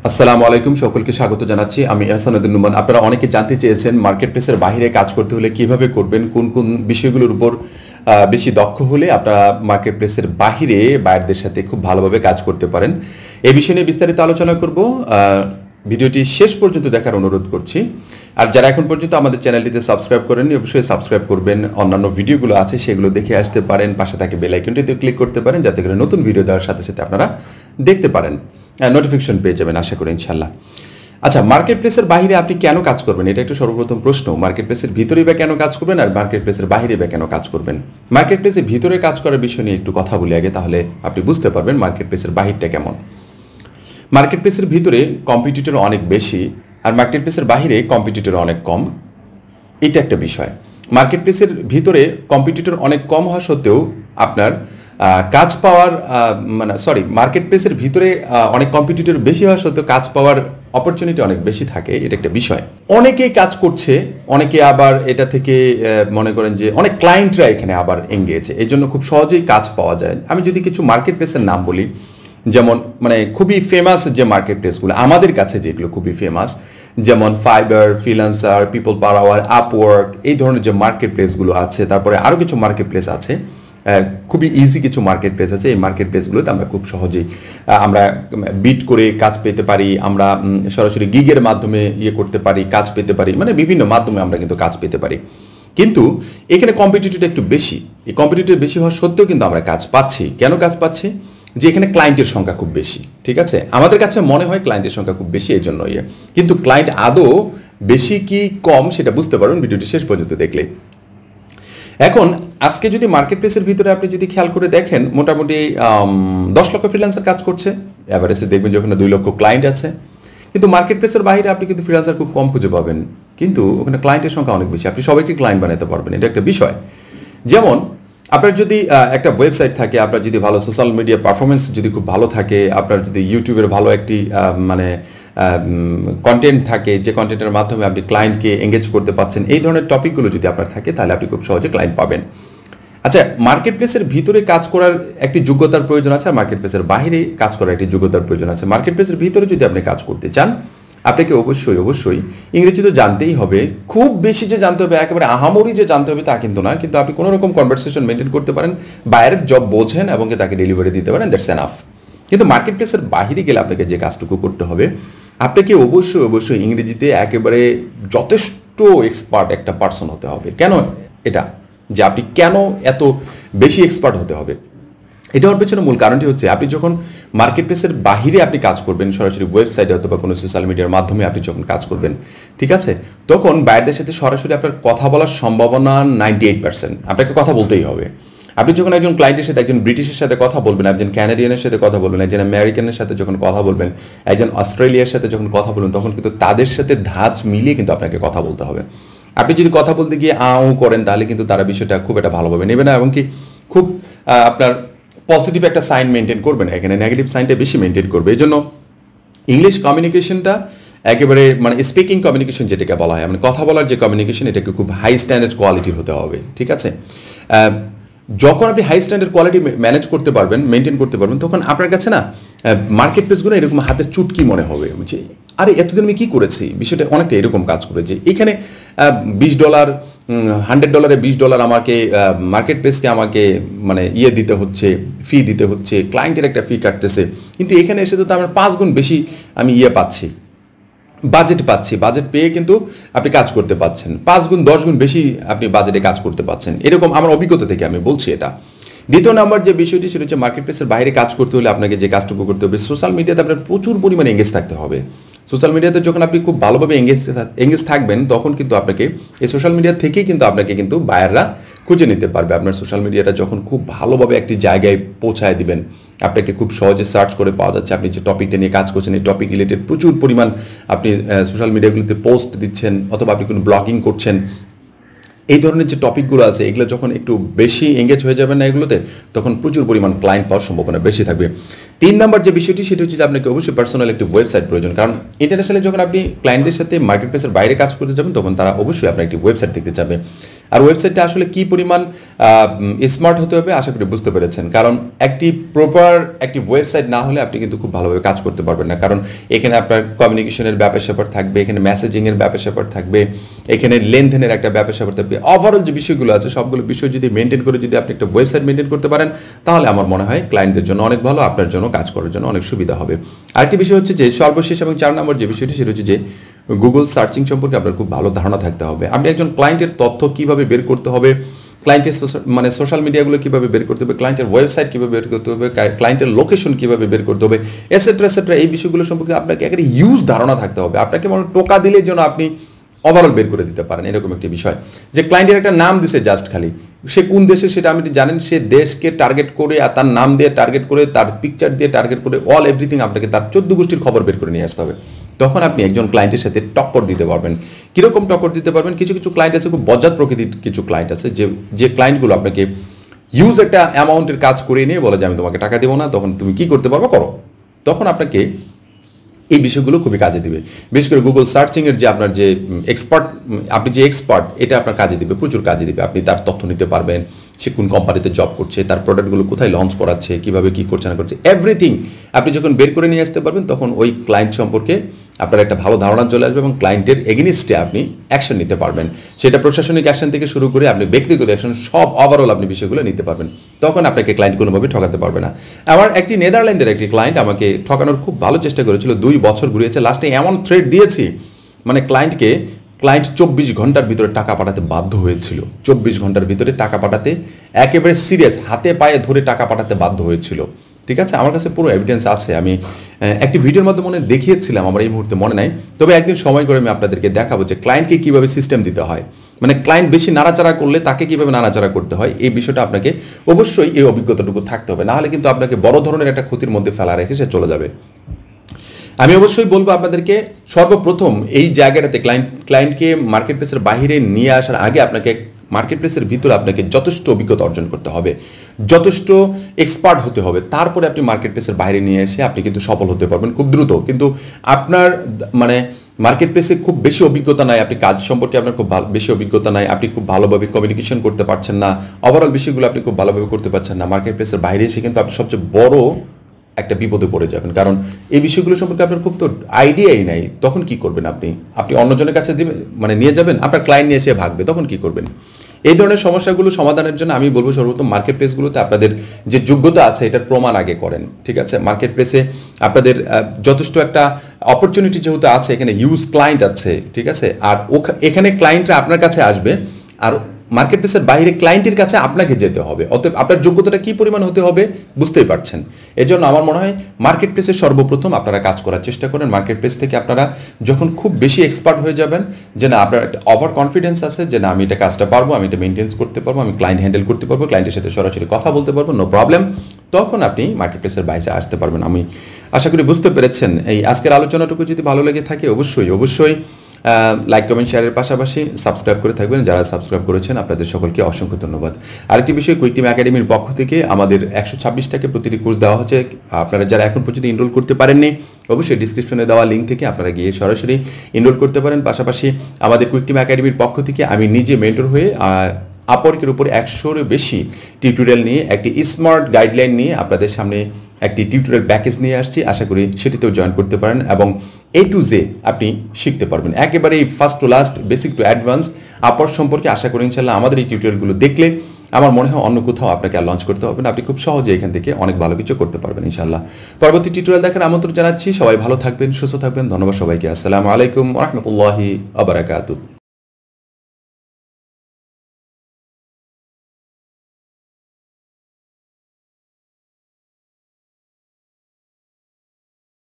আসসালামু আলাইকুম, সকলকে স্বাগত জানাচ্ছি। আমি আহসান উদ্দিন নোমান। আপনারা অনেকে জানতে চেয়েছেন মার্কেট প্লেসের বাইরে কাজ করতে হলে কিভাবে করবেন, কোন কোন বিষয়গুলোর উপর বেশি দক্ষ হলে আপনারা মার্কেট প্লেসের বাহিরে বায়ারদের সাথে খুব ভালোভাবে কাজ করতে পারেন। এই বিষয় নিয়ে বিস্তারিত আলোচনা করব। ভিডিওটি শেষ পর্যন্ত দেখার অনুরোধ করছি। আর যারা এখন পর্যন্ত আমাদের চ্যানেলটিতে সাবস্ক্রাইব করেননি, অবশ্যই সাবস্ক্রাইব করবেন। অন্যান্য ভিডিওগুলো আছে সেগুলো দেখে আসতে পারেন। পাশে থাকে বেল আইকনটিতে ক্লিক করতে পারেন, যাতে করে নতুন ভিডিও দেওয়ার সাথে সাথে আপনারা দেখতে পারেন, নোটিফিকেশন পেয়ে যাবেন আশা করি ইনশাল্লাহ। আচ্ছা, মার্কেট প্লেসের বাইরে আপনি কেন কাজ করবেন, এটা একটা সর্বপ্রথম প্রশ্ন। মার্কেট প্লেসের ভিতরেই বা কেন কাজ করবেন, আর মার্কেট প্লেসের বাইরে বা কেন কাজ করবেন? মার্কেট প্লেসের ভিতরে কাজ করার বিষয় নিয়ে একটু কথা বলি আগে, তাহলে আপনি বুঝতে পারবেন মার্কেট প্লেসের বাহিরটা কেমন। মার্কেট প্লেসের ভিতরে কম্পিটিটর অনেক বেশি, আর মার্কেট প্লেসের বাইরে কম্পিটিটর অনেক কম। এটা একটা বিষয়। মার্কেট প্লেসের ভিতরে কম্পিটিটর অনেক কম হওয়া সত্ত্বেও আপনার কাজ পাওয়ার মার্কেট প্লেসের ভিতরে অনেক কম্পিটিটর বেশি হওয়া সত্ত্বেও কাজ পাওয়ার অপরচুনিটি অনেক বেশি থাকে। এটা একটা বিষয়। অনেকেই কাজ করছে, অনেকে আবার এটা থেকে মনে করেন যে অনেক ক্লায়েন্টরা এখানে আবার এঙ্গেজ, এই জন্য খুব সহজেই কাজ পাওয়া যায়। আমি যদি কিছু মার্কেট প্লেসের নাম বলি, যেমন খুবই ফেমাস যে মার্কেট প্লেসগুলো আমাদের কাছে, যেগুলো খুবই ফেমাস, যেমন Fiverr, freelancer, PeoplePerHour, Upwork, এই ধরনের যে মার্কেট প্লেসগুলো আছে। তারপরে আরও কিছু মার্কেট প্লেস আছে, খুবই ইজি কিছু মার্কেট প্লেস আছে। এই মার্কেট প্লেসগুলোতে আমরা খুব সহজেই আমরা বিট করে কাজ পেতে পারি, আমরা সরাসরি গিগের মাধ্যমে করতে পারি, কাজ পেতে পারি, বিভিন্ন মাধ্যমে আমরা কিন্তু কাজ পেতে পারি। কিন্তু এখানে কম্পিটিটিভ একটু বেশি। এই কম্পিটিটিভ বেশি হওয়া সত্ত্বেও কিন্তু আমরা কাজ পাচ্ছি। কেন কাজ পাচ্ছি? যে এখানে ক্লায়েন্টের সংখ্যা খুব বেশি। ঠিক আছে, আমাদের কাছে মনে হয় ক্লায়েন্টের সংখ্যা খুব বেশি, এই জন্য কিন্তু ক্লায়েন্ট আদৌ বেশি কি কম সেটা বুঝতে পারবেন ভিডিওটি শেষ পর্যন্ত দেখলে। এখন আজকে যদি মার্কেট প্লেসের ভিতরে আপনি যদি খেয়াল করে দেখেন, মোটামুটি 10 লক্ষ ফ্রিল্যান্সার কাজ করছে, এভারেজে দেখবেন যে ওখানে 2 লক্ষ ক্লায়েন্ট আছে। কিন্তু মার্কেট প্লেসের বাইরে আপনি কিন্তু ফ্রিল্যান্সার খুব কম খুঁজে পাবেন, কিন্তু ওখানে ক্লায়েন্টের সংখ্যা অনেক বেশি। আপনি সবাইকে ক্লায়েন্ট বানাতে পারবেন, এটা একটা বিষয়। যেমন আপনার যদি একটা ওয়েবসাইট থাকে, আপনার যদি ভালো সোশ্যাল মিডিয়া পারফরমেন্স যদি খুব ভালো থাকে, আপনার যদি ইউটিউবের ভালো একটি কন্টেন্ট থাকে, যে কন্টেন্টের মাধ্যমে আপনি ক্লায়েন্টকে এঙ্গেজ করতে পারছেন, এই ধরনের টপিকগুলো যদি আপনার থাকে, তাহলে আপনি খুব সহজে ক্লায়েন্ট পাবেন। আচ্ছা, মার্কেট প্লেসের ভিতরে কাজ করার একটি যোগ্যতার প্রয়োজন আছে, আর মার্কেট প্লেসের বাইরে কাজ করার একটি যোগ্যতার প্রয়োজন আছে। মার্কেট প্লেসের ভিতরে যদি আপনি কাজ করতে চান, আপনাকে অবশ্যই ইংরেজি তো জানতেই হবে। খুব বেশি যে জানতে হবে, একেবারে আহামরি যে জানতে হবে তা কিন্তু না, কিন্তু আপনি কোনো রকম কনভারসেশন মেনটেন করতে পারেন, বাইরের জব বোঝেন এবং তাকে ডেলিভারি দিতে পারেন, দ্যাটস এনাফ। কিন্তু মার্কেট প্লেসের বাইরে গেলে আপনাকে যে কাজটুকু করতে হবে, আপনাকে অবশ্যই ইংরেজিতে একেবারে যথেষ্ট এক্সপার্ট একটা পার্সন হতে হবে। কেন এটা, যে আপনি কেন এত বেশি এক্সপার্ট হতে হবে? এটা হওয়ার পেছনে মূল কারণটি হচ্ছে, আপনি যখন মার্কেট প্লেসের বাহিরে আপনি কাজ করবেন, সরাসরি ওয়েবসাইটে অথবা কোনো সোশ্যাল মিডিয়ার মাধ্যমে আপনি যখন কাজ করবেন, ঠিক আছে, তখন বাইরের সাথে সরাসরি আপনার কথা বলার সম্ভাবনা 98%। আপনাকে কথা বলতেই হবে। আপনি যখন একজন ক্লায়েন্টের সাথে, একজন ব্রিটিশের সাথে কথা বলবেন, একজন ক্যানাডিয়ানের সাথে কথা বলবেন, একজন আমেরিকানের সাথে যখন কথা বলবেন, একজন অস্ট্রেলিয়ার সাথে যখন কথা বলবেন, তখন কিন্তু তাদের সাথে ধাঁচ মিলিয়ে কিন্তু আপনাকে কথা বলতে হবে। আপনি যদি কথা বলতে গিয়ে আও করেন, তাহলে কিন্তু তারা বিষয়টা খুব একটা ভালোভাবে নেবে না, এবং কি খুব আপনার পজিটিভ একটা সাইন মেনটেন করবে না, এখানে নেগেটিভ সাইনটা বেশি মেনটেন করবে। এই জন্য ইংলিশ কমিউনিকেশনটা একেবারে স্পিকিং কমিউনিকেশন যেটাকে বলা হয়, কথা বলার যে কমিউনিকেশন, এটাকে খুব হাই স্ট্যান্ডার্ড কোয়ালিটির হতে হবে। ঠিক আছে, যখন আপনি হাই স্ট্যান্ডার্ড কোয়ালিটি ম্যানেজ করতে পারবেন, মেনটেন করতে পারবেন, তখন আপনার কাছে না মার্কেট প্লেসগুলো এরকম হাতের চুটকি মনে হবে, যে আরে এতদিন আমি কি করেছি, বিষয়টা অনেকটা এরকম কাজ করে। যে এখানে $20, $100, $20 আমাকে মার্কেট প্লেসকে আমাকে দিতে হচ্ছে, ফি দিতে হচ্ছে, ক্লায়েন্টের একটা ফি কাটতেছে, কিন্তু এখানে এসে তো আমার 5 গুণ বেশি আমি পাচ্ছি, বাজেট পেয়ে কিন্তু আপনি কাজ করতে পারছেন, 5 গুণ 10 গুণ বেশি আপনি বাজেটে কাজ করতে পারছেন। এরকম আমার অভিজ্ঞতা থেকে আমি বলছি এটা। দ্বিতীয় নাম্বার যে বিষয়টি, সেটা হচ্ছে মার্কেট প্লেসের বাইরে কাজ করতে হলে আপনাকে যে কাজটুকু করতে হবে, সোশ্যাল মিডিয়াতে আপনার প্রচুর পরিমাণে এঙ্গেজ থাকতে হবে। সোশ্যাল মিডিয়াতে যখন আপনি খুব ভালোভাবে এঙ্গেজ থাকবেন, তখন কিন্তু আপনাকে এই সোশ্যাল মিডিয়া থেকেই কিন্তু আপনাকে কিন্তু বায়াররা খুঁজে নিতে পারবে। আপনার সোশ্যাল মিডিয়াটা যখন খুব ভালোভাবে একটি জায়গায় পৌঁছায় দিবেন, আপনাকে খুব সহজে সার্চ করে পাওয়া যাচ্ছে। আপনি যে টপিকটা নিয়ে কাজ করছেন, এই টপিক রিলেটেড প্রচুর পরিমাণ আপনি সোশ্যাল মিডিয়াগুলোতে পোস্ট দিচ্ছেন, অথবা আপনি কোনো ব্লগিং করছেন, এই ধরনের যে টপিকগুলো আছে, এগুলো যখন একটু বেশি এঙ্গেজ হয়ে যাবেন না এগুলোতে, তখন প্রচুর পরিমাণ ক্লায়েন্ট পাওয়ার সম্ভাবনা বেশি থাকবে। 3 নম্বর যে বিষয়টি, সেটা হচ্ছে যে আপনাকে অবশ্যই পার্সোনাল একটি ওয়েবসাইট প্রয়োজন। কারণ ইন্টারন্যাশনালি যখন আপনি ক্লায়েন্টদের সাথে মার্কেট প্লেসের বাইরে কাজ করতে যাবেন, তখন তারা অবশ্যই আপনার একটি ওয়েবসাইট দেখতে চাবে। আর ওয়েবসাইটটা আসলে কি পরিমাণ স্মার্ট হতে হবে আশা করি বুঝতে পেরেছেন, কারণ একটি প্রপার একটি ওয়েবসাইট না হলে আপনি কিন্তু খুব ভালোভাবে কাজ করতে পারবেন না, কারণ এখানে আপনার কমিউনিকেশনের ব্যাপার স্যাপার থাকবে, এখানে মেসেজিংয়ের ব্যাপার স্যাপার থাকবে, এখানে লেনদেনের একটা ব্যাপার স্যাপার থাকবে। ওভারঅল যে বিষয়গুলো আছে সবগুলো বিষয় যদি মেনটেন করে যদি আপনি একটা ওয়েবসাইট মেনটেন করতে পারেন তাহলে আমার মনে হয় ক্লায়েন্টদের জন্য অনেক ভালো, আপনার জন্য কাজ করার জন্য অনেক সুবিধা হবে। আরেকটি বিষয় হচ্ছে যে সর্বশেষ এবং 4 নম্বর যে বিষয়টি সেটা হচ্ছে যে গুগল সার্চিং সম্পর্কে আপনার খুব ভালো ধারণা থাকতে হবে। আপনি একজন ক্লায়েন্টের তথ্য কিভাবে বের করতে হবে, ক্লায়েন্টের মানে সোশ্যাল মিডিয়াগুলো কিভাবে বের করতে হবে, ক্লায়েন্টের ওয়েবসাইট কিভাবে বের করতে হবে, ক্লায়েন্টের লোকেশন কিভাবে বের করতে হবে, এটসেট্রা এটসেট্রা, এই বিষয়গুলো সম্পর্কে আপনাকে একটা ইউজ ধারণা থাকতে হবে। আপনাকে মনে টোকা দিলে যেন আপনি ওভারঅল বের করে দিতে পারেন এরকম একটি বিষয়। যে ক্লায়েন্টের একটা নাম দিছে জাস্ট খালি, সে কোন দেশে সেটা আপনি জানেন, সে দেশকে টার্গেট করে আর তার নাম দিয়ে টার্গেট করে তার পিকচার দিয়ে টার্গেট করে অল এভরিথিং আপনাকে তার 14 গোষ্ঠীর খবর বের করে নিয়ে আসতে হবে। তখন আপনি একজন ক্লায়েন্টের সাথে টক্কর দিতে পারবেন। কিরকম টক্কর দিতে পারবেন? কিছু কিছু ক্লায়েন্ট আছে খুব বজ্জাত প্রকৃতির, কিছু ক্লায়েন্ট আছে যে ক্লায়েন্টগুলো আপনাকে হিউজ একটা অ্যামাউন্টের কাজ করে নিয়ে বলে যে আমি তোমাকে টাকা দেবো না, তখন তুমি কি করতে পারবো করো। তখন আপনাকে এই বিষয়গুলো খুবই কাজে দিবে। বিশেষ করে গুগল সার্চিংয়ের যে আপনার যে আপনি যে এক্সপার্ট, এটা আপনার কাজে দিবে, প্রচুর কাজে দিবে। আপনি তার তথ্য নিতে পারবেন, সে কোন কোম্পানিতে জব করছে, তার প্রোডাক্টগুলো কোথায় লঞ্চ করাচ্ছে, কিভাবে কি করছে না করছে, এভরিথিং আপনি যখন বের করে নিয়ে আসতে পারবেন তখন ওই ক্লায়েন্ট সম্পর্কে আপনার একটা ভালো ধারণা চলে আসবে এবং ক্লায়েন্টের এগেনিস্টে আপনি অ্যাকশন নিতে পারবেন। সেটা প্রশাসনিক অ্যাকশন থেকে শুরু করে আপনি ব্যক্তিগত অ্যাকশন সব ওভারঅল আপনি বিষয়গুলো নিতে পারবেন। তখন আপনাকে ক্লায়েন্ট কোনোভাবে ঠকাতে পারবে না। আমার একটি নেদারল্যান্ডের একটি ক্লায়েন্ট আমাকে ঠকানোর খুব ভালো চেষ্টা করেছিল, 2 বছর ঘুরিয়েছে, লাস্টে এমন থ্রেট দিয়েছি মানে ক্লায়েন্ট 24 ঘন্টার ভিতরে টাকা পাঠাতে বাধ্য হয়েছিল। 24 ঘন্টার ভিতরে টাকা পাঠাতে, একেবারে সিরিয়াস হাতে পায়ে ধরে টাকা পাঠাতে বাধ্য হয়েছিল। ঠিক আছে, আমার কাছে পুরো এভিডেন্স আছে, আমি একটি ভিডিওর মাধ্যমে দেখিয়েছিলাম, আমার এই মুহূর্তে মনে নাই, তবে একদিন সময় করে আমি আপনাদেরকে দেখাবো যে ক্লায়েন্টকে কিভাবে সিস্টেম দিতে হয়, মানে ক্লায়েন্ট বেশি নাড়াচাড়া করলে তাকে কিভাবে নাড়াচাড়া করতে হয়, এই বিষয়টা আপনাকে অবশ্যই এই অভিজ্ঞতাটুকু থাকতে হবে, নাহলে কিন্তু আপনাকে বড় ধরনের একটা ক্ষতির মধ্যে ফেলা রেখে সে চলে যাবে। আমি অবশ্যই বলবো আপনাদেরকে সর্বপ্রথম এই জায়গাটাতে ক্লায়েন্টকে মার্কেট প্লেসের বাইরে নিয়ে আসার আগে আপনাকে মার্কেট প্লেসের ভিতরে আপনাকে যথেষ্ট অভিজ্ঞতা অর্জন করতে হবে, যথেষ্ট এক্সপার্ট হতে হবে, তারপরে আপনি মার্কেট প্লেসের বাইরে নিয়ে এসে আপনি কিন্তু সফল হতে পারবেন খুব দ্রুত। কিন্তু আপনার মানে মার্কেট প্লেসে খুব বেশি অভিজ্ঞতা নাই, আপনি কাজ সম্পর্কে আপনার খুব বেশি অভিজ্ঞতা নাই, আপনি খুব ভালোভাবে কমিউনিকেশন করতে পারছেন না, ওভারঅল বিষয়গুলো আপনি খুব ভালোভাবে করতে পারছেন না, মার্কেট প্লেসের বাইরে এসে কিন্তু আপনি সবচেয়ে বড় একটা বিপদে পড়ে যাবেন, কারণ এই বিষয়গুলো সম্পর্কে আপনার খুব তো আইডিয়াই নাই। তখন কি করবেন? আপনি অন্যজনের কাছে দিবেন, মানে নিয়ে যাবেন, আপনার ক্লায়েন্ট নিয়ে এসে ভাগবে, তখন কি করবেন? এই ধরনের সমস্যাগুলো সমাধানের জন্য আমি বলবো সর্বপ্রথম মার্কেট প্লেসগুলোতে আপনাদের যে যোগ্যতা আছে এটার প্রমাণ আগে করেন। ঠিক আছে, মার্কেট প্লেসে আপনাদের যথেষ্ট একটা অপরচুনিটি যেহেতু আছে, এখানে হিউজ ক্লায়েন্ট আছে, ঠিক আছে, আর এখানে ক্লায়েন্টরা আপনার কাছে আসবে, আর মার্কেট প্লেসের বাইরে ক্লায়েন্টের কাছে আপনাকে যেতে হবে। অতএব আপনার যোগ্যতাটা কি পরিমাণ হতে হবে বুঝতেই পারছেন। এজন্য আমার মনে হয় মার্কেট প্লেসে সর্বপ্রথম আপনারা কাজ করার চেষ্টা করেন। মার্কেট প্লেস থেকে আপনারা যখন খুব বেশি এক্সপার্ট হয়ে যাবেন, যে না আপনার একটা ওভার কনফিডেন্স আছে যে না আমি এটা কাজটা পারবো, আমি এটা মেনটেন্স করতে পারবো, আমি ক্লায়েন্ট হ্যান্ডেল করতে পারবো, ক্লায়েন্টের সাথে সরাসরি কথা বলতে পারবো, নো প্রবলেম, তখন আপনি মার্কেট প্লেসের বাইরে আসতে পারবেন। আমি আশা করি বুঝতে পেরেছেন। এই আজকের আলোচনাটুকু যদি ভালো লেগে থাকে অবশ্যই লাইক কমেন্ট শেয়ারের পাশাপাশি সাবস্ক্রাইব করে থাকবেন। যারা সাবস্ক্রাইব করেছেন আপনাদের সকলকে অসংখ্য ধন্যবাদ। আরেকটি বিষয়, কুইক টিম একাডেমির পক্ষ থেকে আমাদের 126 টাকা প্রতিটি কোর্স দেওয়া হচ্ছে। আপনারা যারা এখন পর্যন্ত এনরোল করতে পারেননি অবশ্যই ডিসক্রিপশনে দেওয়া লিঙ্ক থেকে আপনারা গিয়ে সরাসরি এনরোল করতে পারেন। পাশাপাশি আমাদের কুইক টিম একাডেমির পক্ষ থেকে আমি নিজে মেন্টর হয়ে আপওয়ার্কের উপর 100-এর বেশি টিউটোরিয়াল নিয়ে একটি স্মার্ট গাইডলাইন নিয়ে আপনাদের সামনে একটি টিউটোরিয়াল প্যাকেজ নিয়ে আসছি। আশা করি সেটিতেও জয়েন করতে পারেন এবং A to Z আপনি শিখতে পারবেন, একেবারে first to last, basic to advance Upwork সম্পর্কে। আশা করি ইনশাল্লাহ আমাদের এই টিউটোরিয়ালগুলো দেখলে আমার মনে হয় অন্য কোথাও আপনাকে আর লঞ্চ করতে হবে না, আপনি খুব সহজে এখান থেকে অনেক ভালো কিছু করতে পারবেন ইনশাল্লাহ। পরবর্তী টিউটোরিয়াল দেখার আমন্ত্রণ জানাচ্ছি। সবাই ভালো থাকবেন, সুস্থ থাকবেন। ধন্যবাদ সবাইকে। আসসালামু আলাইকুম ওয়া রাহমাতুল্লাহি ওয়া বারাকাতুহু।